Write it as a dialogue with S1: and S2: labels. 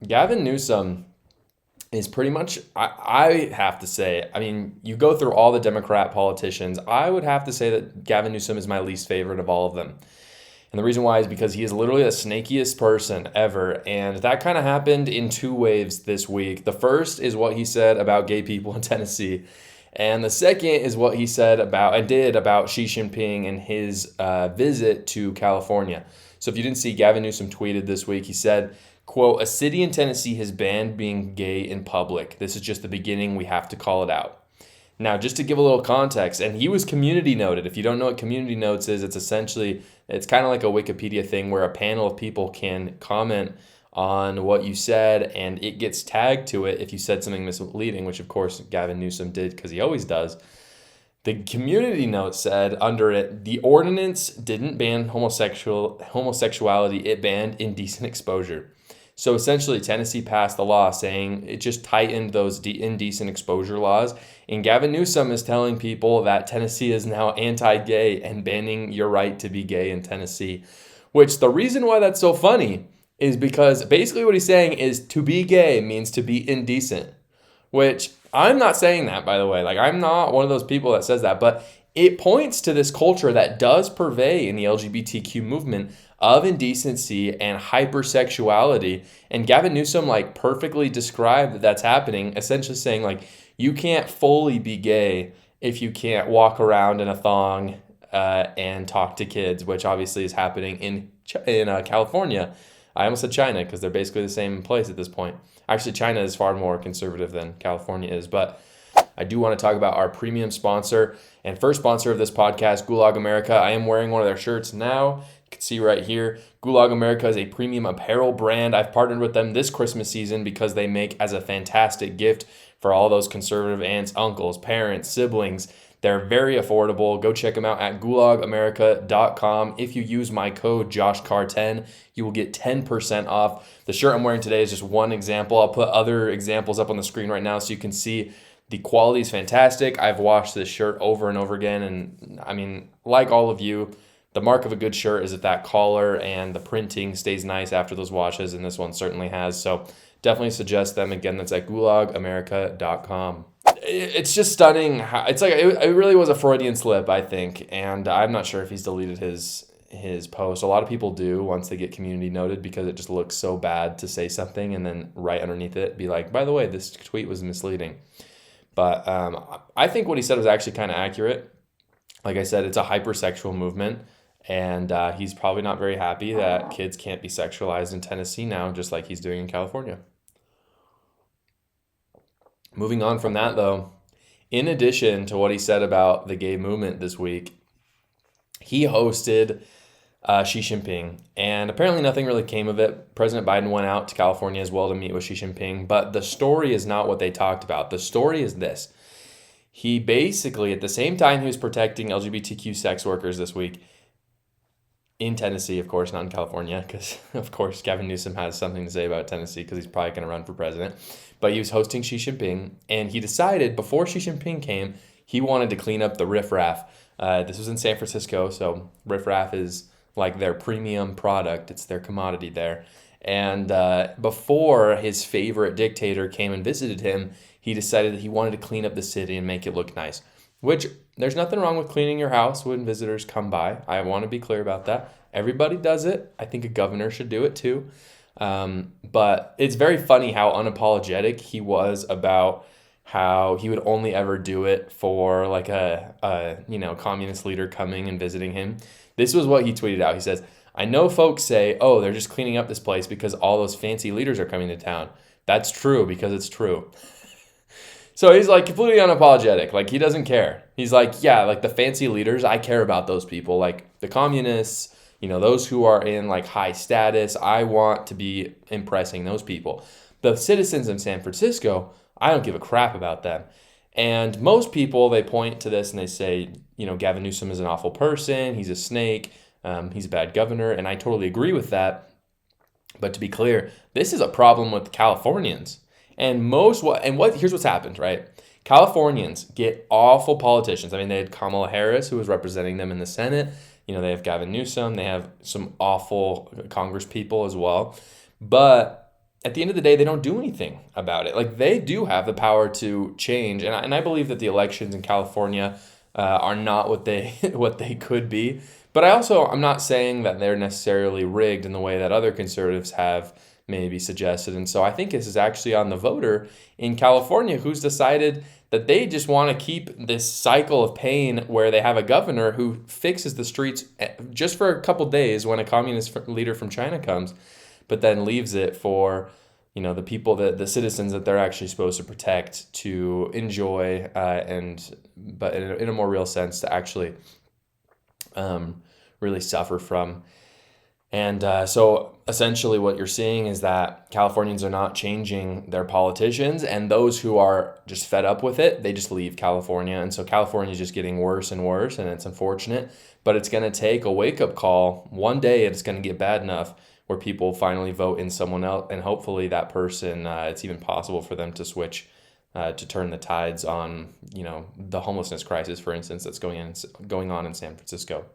S1: Gavin Newsom is pretty much, I have to say, I mean, you go through all the Democrat politicians, I would have to say that Gavin Newsom is my least favorite of all of them. And the reason why is because he is literally the snakiest person ever. And that kind of happened in two waves this week. The first is what he said about gay people in Tennessee. And the second is what he said about and did about Xi Jinping and his visit to California. So if you didn't see, Gavin Newsom tweeted this week, he said, quote, "A city in Tennessee has banned being gay in public. This is just the beginning. We have to call it out." Now, just to give a little context, and he was community noted. If you don't know what community notes is, it's kind of like a Wikipedia thing where a panel of people can comment on what you said, and it gets tagged to it if you said something misleading, which of course Gavin Newsom did because he always does. The community note said under it, the ordinance didn't ban homosexuality, it banned indecent exposure. So essentially, Tennessee passed the law saying it just tightened those indecent exposure laws. And Gavin Newsom is telling people that Tennessee is now anti-gay and banning your right to be gay in Tennessee. Which the reason why that's so funny is because basically what he's saying is to be gay means to be indecent. Which I'm not saying that, by the way. Like, I'm not one of those people that says that. But it points to this culture that does pervade in the LGBTQ movement of indecency and hypersexuality. And Gavin Newsom perfectly described that that's happening, essentially saying you can't fully be gay if you can't walk around in a thong and talk to kids, which obviously is happening in California. I almost said China because they're basically the same place at this point. Actually, China is far more conservative than California is, but I do want to talk about our premium sponsor and first sponsor of this podcast, Gulag America. I am wearing one of their shirts now. You can see right here. Gulag America is a premium apparel brand. I've partnered with them this Christmas season because they make as a fantastic gift for all those conservative aunts, uncles, parents, siblings. They're very affordable. Go check them out at gulagamerica.com. If you use my code JoshCar10, you will get 10% off. The shirt I'm wearing today is just one example. I'll put other examples up on the screen right now so you can see the quality is fantastic. I've washed this shirt over and over again. And I mean, like all of you, the mark of a good shirt is that collar and the printing stays nice after those washes. And this one certainly has. So definitely suggest them. Again, that's at gulagamerica.com. It's just stunning. It really was a Freudian slip, I think. And I'm not sure if he's deleted his post. A lot of people do once they get community noted because it just looks so bad to say something and then right underneath it be like, by the way, this tweet was misleading. But I think what he said was actually kind of accurate. Like I said, it's a hypersexual movement. And he's probably not very happy that kids can't be sexualized in Tennessee now, just like he's doing in California. Moving on from that, though, in addition to what he said about the gay movement this week, he hosted Xi Jinping, and apparently nothing really came of it. President Biden went out to California as well to meet with Xi Jinping, but the story is not what they talked about. The story is this. He basically, at the same time he was protecting LGBTQ sex workers this week, in Tennessee, of course, not in California, because, of course, Gavin Newsom has something to say about Tennessee because he's probably going to run for president. But he was hosting Xi Jinping, and he decided before Xi Jinping came, he wanted to clean up the riffraff. This was in San Francisco, so riffraff is like their premium product. It's their commodity there. And before his favorite dictator came and visited him, he decided that he wanted to clean up the city and make it look nice. Which, there's nothing wrong with cleaning your house when visitors come by. I want to be clear about that. Everybody does it. I think a governor should do it too. But it's very funny how unapologetic he was about how he would only ever do it for like a communist leader coming and visiting him. This was what he tweeted out. He says, "I know folks say, oh, they're just cleaning up this place because all those fancy leaders are coming to town. That's true because it's true." So he's completely unapologetic. He doesn't care. He's yeah, the fancy leaders, I care about those people. The communists, those who are in high status, I want to be impressing those people. The citizens in San Francisco, I don't give a crap about them. And most people, they point to this and they say, Gavin Newsom is an awful person. He's a snake. He's a bad governor. And I totally agree with that. But to be clear, this is a problem with Californians. And here's what's happened, right? Californians get awful politicians. I mean, they had Kamala Harris, who was representing them in the Senate. They have Gavin Newsom. They have some awful Congress people as well. But at the end of the day, they don't do anything about it. Like, they do have the power to change, and I believe that the elections in California are not what they what they could be. But I'm not saying that they're necessarily rigged in the way that other conservatives have maybe suggested. And so I think this is actually on the voter in California who's decided that they just want to keep this cycle of pain where they have a governor who fixes the streets just for a couple days when a communist leader from China comes, but then leaves it for the people, the citizens that they're actually supposed to protect, to enjoy, but in a more real sense, to actually really suffer from. And so essentially what you're seeing is that Californians are not changing their politicians, and those who are just fed up with it, they just leave California. And so California is just getting worse and worse, and it's unfortunate, but it's going to take a wake-up call. One day it's going to get bad enough where people finally vote in someone else, and hopefully that person, it's even possible for them to switch, to turn the tides on, the homelessness crisis, for instance, that's going on in San Francisco.